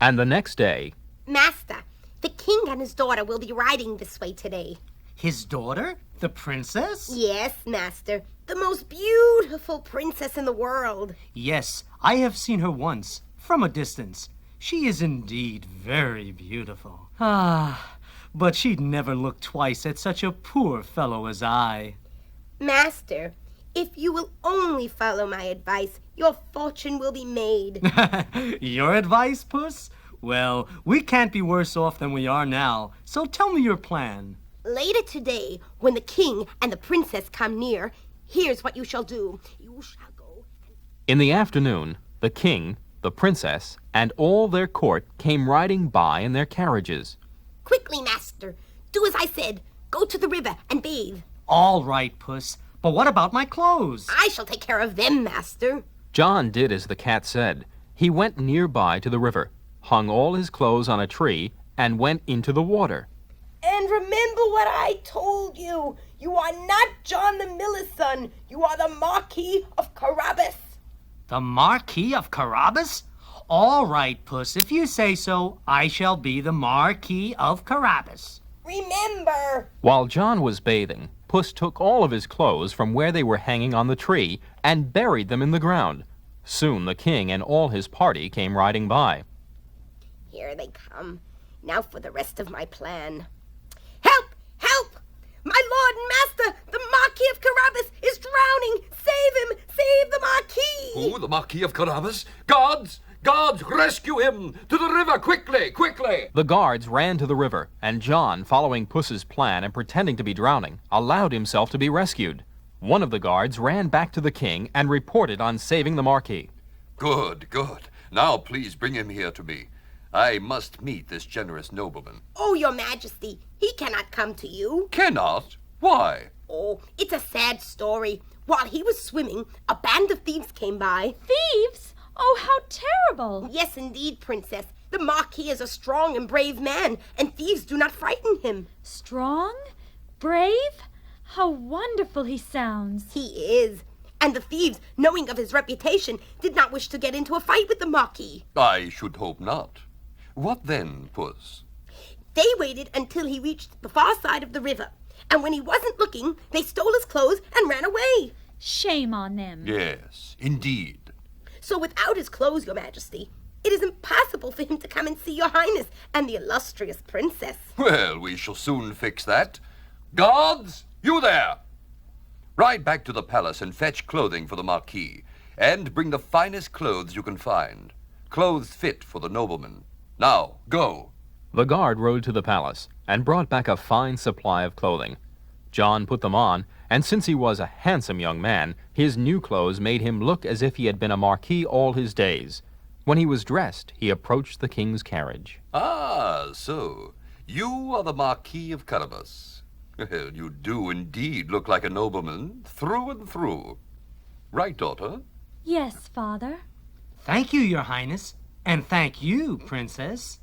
And the next day, Master, the king and his daughter will be riding this way today. His daughter? The princess? Yes, Master. The most beautiful princess in the world. Yes, I have seen her once, from a distance. She is indeed very beautiful. Ah, but she'd never look twice at such a poor fellow as I. Master, if you will only follow my advice, your fortune will be made. Your advice, Puss? Well, we can't be worse off than we are now, so tell me your plan. Later today, when the king and the princess come near, here's what you shall do. You shall go. In the afternoon, the king, the princess, and all their court came riding by in their carriages. Quickly, master. Do as I said. Go to the river and bathe. All right, Puss, but what about my clothes? I shall take care of them, master. John did as the cat said. He went nearby to the river, hung all his clothes on a tree, and went into the water. And remember what I told you. You are not John the miller's son. You are the Marquis of Carabas. The Marquis of Carabas? All right, Puss, if you say so, I shall be the Marquis of Carabas. Remember. While John was bathing, Puss took all of his clothes from where they were hanging on the tree and buried them in the ground. Soon the king and all his party came riding by. Here they come. Now for the rest of my plan. Help! Help! My lord and master, the Marquis of Carabas, is drowning! Save him! Save the Marquis! Who, the Marquis of Carabas? Guards! Guards, rescue him! To the river, quickly, quickly! The guards ran to the river, and John, following Puss's plan and pretending to be drowning, allowed himself to be rescued. One of the guards ran back to the king and reported on saving the Marquis. Good, good. Now please bring him here to me. I must meet this generous nobleman. Oh, your majesty, he cannot come to you. Cannot? Why? Oh, it's a sad story. While he was swimming, a band of thieves came by. Thieves? Oh, how terrible! Yes, indeed, princess. The Marquis is a strong and brave man, and thieves do not frighten him. Strong? Brave? How wonderful he sounds. He is. And the thieves, knowing of his reputation, did not wish to get into a fight with the Marquis. I should hope not. What then, Puss? They waited until he reached the far side of the river, and when he wasn't looking, they stole his clothes and ran away. Shame on them. Yes, indeed. So without his clothes, your majesty, it is impossible for him to come and see your highness and the illustrious princess. Well, we shall soon fix that. Guards, you there! Ride back to the palace and fetch clothing for the Marquis, and bring the finest clothes you can find. Clothes fit for the nobleman. Now, go. The guard rode to the palace and brought back a fine supply of clothing. John put them on, and since he was a handsome young man, his new clothes made him look as if he had been a marquis all his days. When he was dressed, he approached the king's carriage. Ah, so you are the Marquis of Carabas. Well, you do indeed look like a nobleman, through and through. Right, daughter? Yes, father. Thank you, your highness, and thank you, princess.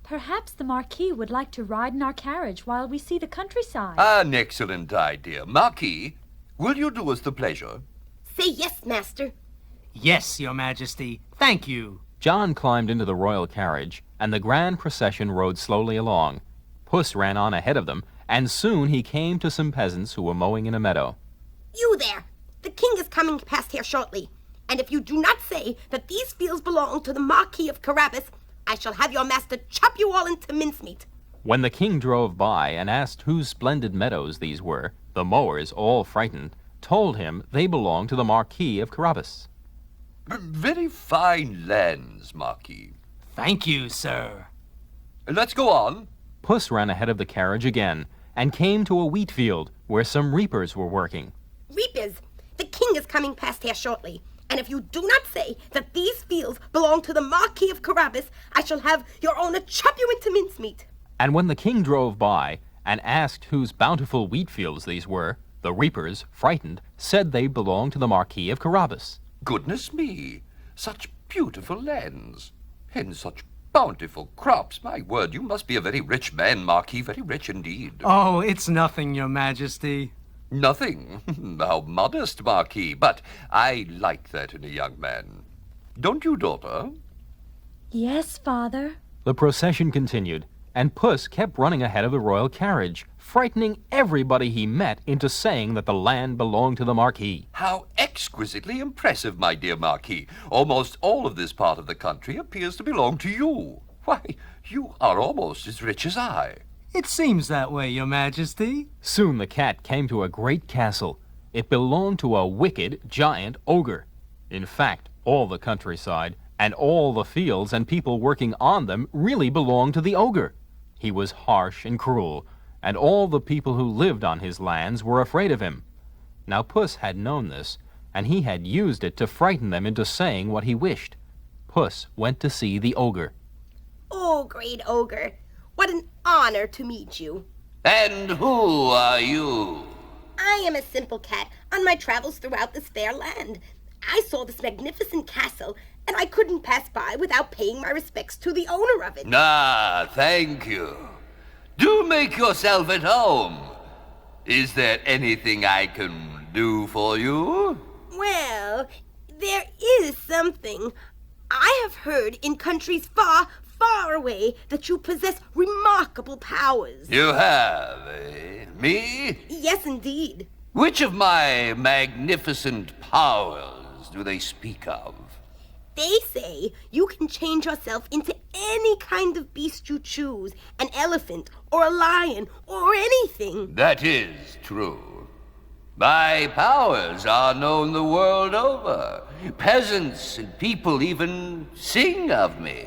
Perhaps the Marquis would like to ride in our carriage while we see the countryside. An excellent idea. Marquis, will you do us the pleasure? Say yes, master. Yes, your majesty. Thank you. John climbed into the royal carriage, and the grand procession rode slowly along. Puss ran on ahead of them, and soon he came to some peasants who were mowing in a meadow. You there! The king is coming past here shortly, and if you do not say that these fields belong to the Marquis of Carabas, I shall have your master chop you all into mincemeat. When the king drove by and asked whose splendid meadows these were, the mowers, all frightened, told him they belonged to the Marquis of Carabas. Very fine lands, Marquis. Thank you, sir. Let's go on. Puss ran ahead of the carriage again and came to a wheat field where some reapers were working. Reapers, the king is coming past here shortly, and if you do not say that these fields belong to the Marquis of Carabas, I shall have your owner chop you into mincemeat. And when the king drove by and asked whose bountiful wheat fields these were, the reapers, frightened, said they belonged to the Marquis of Carabas. Goodness me, such beautiful lands, and such bountiful crops. My word, you must be a very rich man, Marquis, very rich indeed. Oh, it's nothing, your majesty. Nothing? How modest, Marquis, but I like that in a young man. Don't you, daughter? Yes, Father. The procession continued, and Puss kept running ahead of the royal carriage, frightening everybody he met into saying that the land belonged to the Marquis. How exquisitely impressive, my dear Marquis. Almost all of this part of the country appears to belong to you. Why, you are almost as rich as I. It seems that way, Your Majesty. Soon the cat came to a great castle. It belonged to a wicked giant ogre. In fact, all the countryside and all the fields and people working on them really belonged to the ogre. He was harsh and cruel, and all the people who lived on his lands were afraid of him. Now Puss had known this, and he had used it to frighten them into saying what he wished. Puss went to see the ogre. Oh, great ogre, what an honor to meet you. And who are you? I am a simple cat on my travels throughout this fair land. I saw this magnificent castle, and I couldn't pass by without paying my respects to the owner of it. Ah, thank you. Do make yourself at home. Is there anything I can do for you? Well, there is something. I have heard in countries far, far away that you possess remarkable powers. You have, eh? Me? Yes, indeed. Which of my magnificent powers do they speak of? They say you can change yourself into any kind of beast you choose, an elephant or a lion or anything. That is true. My powers are known the world over. Peasants and people even sing of me.